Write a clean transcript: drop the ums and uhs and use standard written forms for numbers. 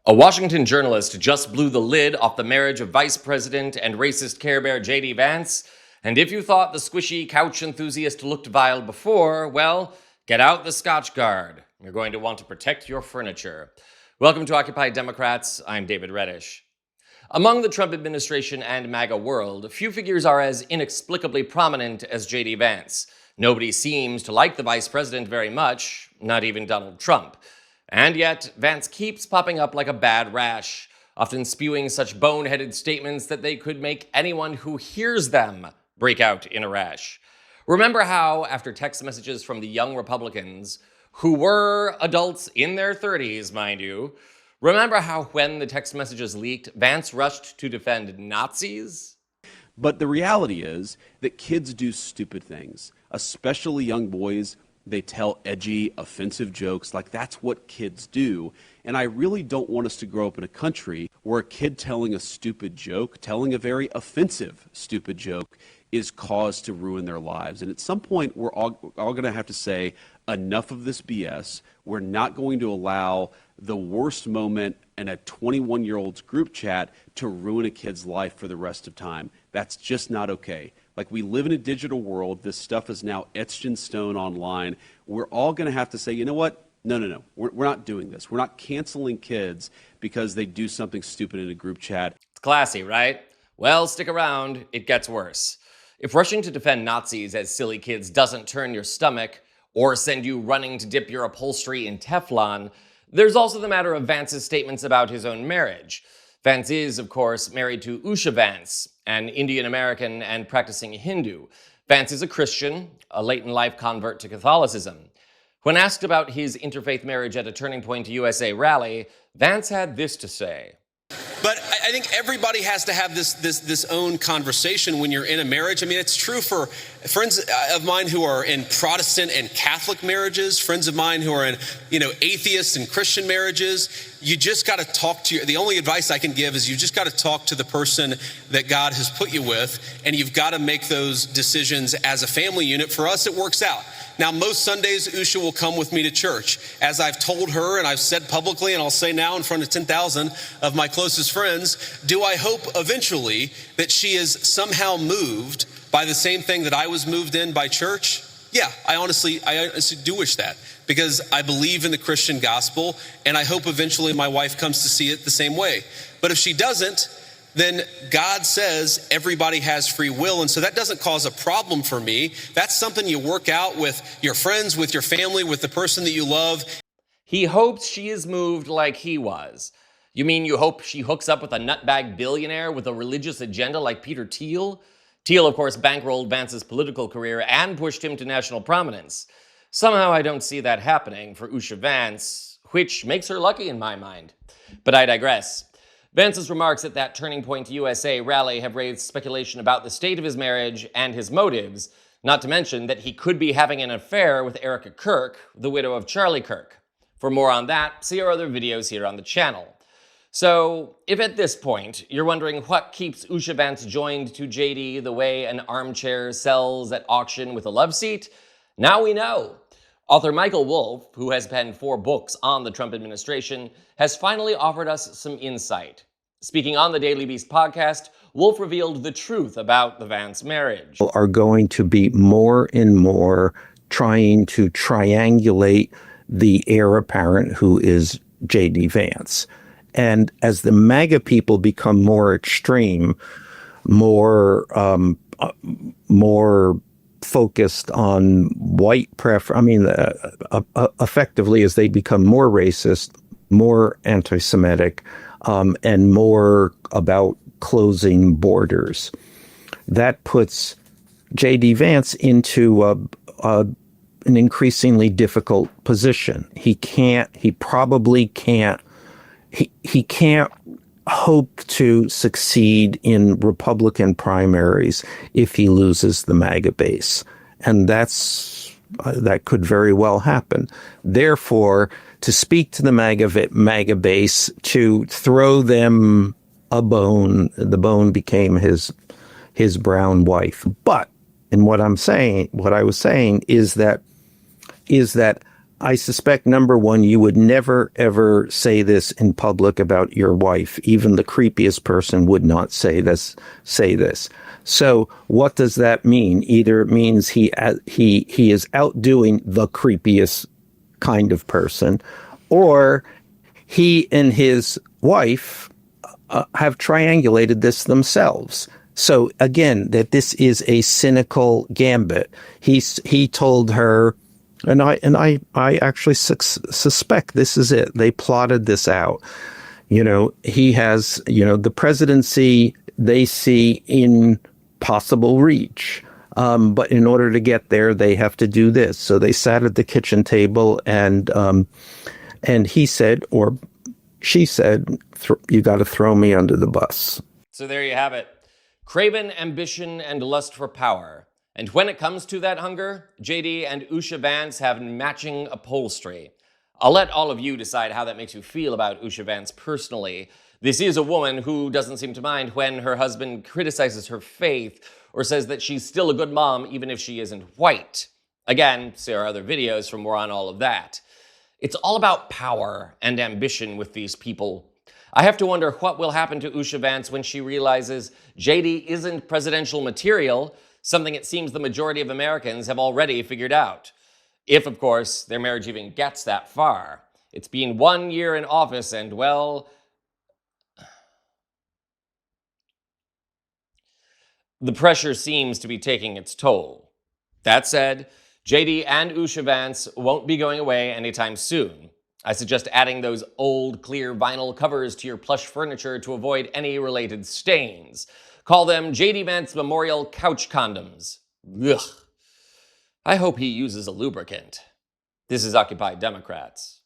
A Washington journalist just blew the lid off the marriage of Vice President and racist Care Bear JD Vance, and if you thought the squishy couch enthusiast looked vile before, well, get out the Scotch Guard. You're going to want to protect your furniture. Welcome to Occupy Democrats. I'm David Reddish. Among the Trump administration and MAGA world, few figures are as inexplicably prominent as JD Vance. Nobody seems to like the vice president very much, not even Donald Trump. And yet, Vance keeps popping up like a bad rash, often spewing such boneheaded statements that they could make anyone who hears them break out in a rash. Remember how, after text messages from the young Republicans, who were adults in their 30s, mind you, remember how when the text messages leaked, Vance rushed to defend Nazis? But the reality is that kids do stupid things, especially young boys. They tell edgy, offensive jokes, like that's what kids do. And I really don't want us to grow up in a country where a kid telling a stupid joke, telling a very offensive stupid joke, is cause to ruin their lives. And at some point, we're all going to have to say, enough of this BS. We're not going to allow the worst moment in a 21-year-old's group chat to ruin a kid's life for the rest of time. That's just not okay. Like, we live in a digital world. This stuff is now etched in stone online. We're all going to have to say, you know what? No. We're not doing this. We're not canceling kids because they do something stupid in a group chat. It's classy, right? Well, stick around. It gets worse. If rushing to defend Nazis as silly kids doesn't turn your stomach or send you running to dip your upholstery in Teflon, there's also the matter of Vance's statements about his own marriage. Vance is, of course, married to Usha Vance, an Indian-American and practicing Hindu. Vance is a Christian, a late-in-life convert to Catholicism. When asked about his interfaith marriage at a Turning Point USA rally, Vance had this to say. But I think everybody has to have this own conversation when you're in a marriage. I mean, it's true for friends of mine who are in Protestant and Catholic marriages, friends of mine who are in, atheist and Christian marriages. You just got to talk to the only advice I can give is you just got to talk to the person that God has put you with, and you've got to make those decisions as a family unit. For us, it works out. Now, most Sundays, Usha will come with me to church. As I've told her and I've said publicly, and I'll say now in front of 10,000 of my closest friends, do I hope eventually that she is somehow moved by the same thing that I was moved in by church? Yeah, I honestly do wish that, because I believe in the Christian gospel, and I hope eventually my wife comes to see it the same way. But if she doesn't, then God says everybody has free will, and so that doesn't cause a problem for me. That's something you work out with your friends, with your family, with the person that you love. He hopes she is moved like he was. You mean you hope she hooks up with a nutbag billionaire with a religious agenda like Peter Thiel? Thiel, of course, bankrolled Vance's political career and pushed him to national prominence. Somehow I don't see that happening for Usha Vance, which makes her lucky in my mind. But I digress. Vance's remarks at that Turning Point USA rally have raised speculation about the state of his marriage and his motives, not to mention that he could be having an affair with Erica Kirk, the widow of Charlie Kirk. For more on that, see our other videos here on the channel. So, if at this point you're wondering what keeps Usha Vance joined to JD the way an armchair sells at auction with a love seat, now we know. Author Michael Wolff, who has penned 4 books on the Trump administration, has finally offered us some insight. Speaking on the Daily Beast podcast, Wolff revealed the truth about the Vance marriage. Are going to be more and more trying to triangulate the heir apparent, who is JD Vance. And as the MAGA people become more extreme, more focused on white effectively as they become more racist, more anti-Semitic, and more about closing borders. That puts JD Vance into an increasingly difficult position. He can't hope to succeed in Republican primaries if he loses the MAGA base. And that could very well happen. Therefore, to speak to the MAGA base, to throw them a bone, the bone became his brown wife. But, and what I was saying is that I suspect, number one, you would never, ever say this in public about your wife. Even the creepiest person would not say this. So what does that mean? Either it means he is outdoing the creepiest kind of person, or he and his wife have triangulated this themselves. So again, that this is a cynical gambit. He told her, and I actually suspect this is it. They plotted this out. He has, the presidency they see in possible reach. But in order to get there, they have to do this. So they sat at the kitchen table, and he said, or she said, you got to throw me under the bus. So there you have it. Craven ambition and lust for power. And when it comes to that hunger, JD and Usha Vance have matching upholstery. I'll let all of you decide how that makes you feel about Usha Vance personally. This is a woman who doesn't seem to mind when her husband criticizes her faith or says that she's still a good mom even if she isn't white. Again, see our other videos for more on all of that. It's all about power and ambition with these people. I have to wonder what will happen to Usha Vance when she realizes JD isn't presidential material, something it seems the majority of Americans have already figured out. If, of course, their marriage even gets that far. It's been 1 year in office and, well, the pressure seems to be taking its toll. That said, JD and Usha Vance won't be going away anytime soon. I suggest adding those old clear vinyl covers to your plush furniture to avoid any related stains. Call them JD Vance Memorial Couch Condoms. Ugh. I hope he uses a lubricant. This is Occupy Democrats.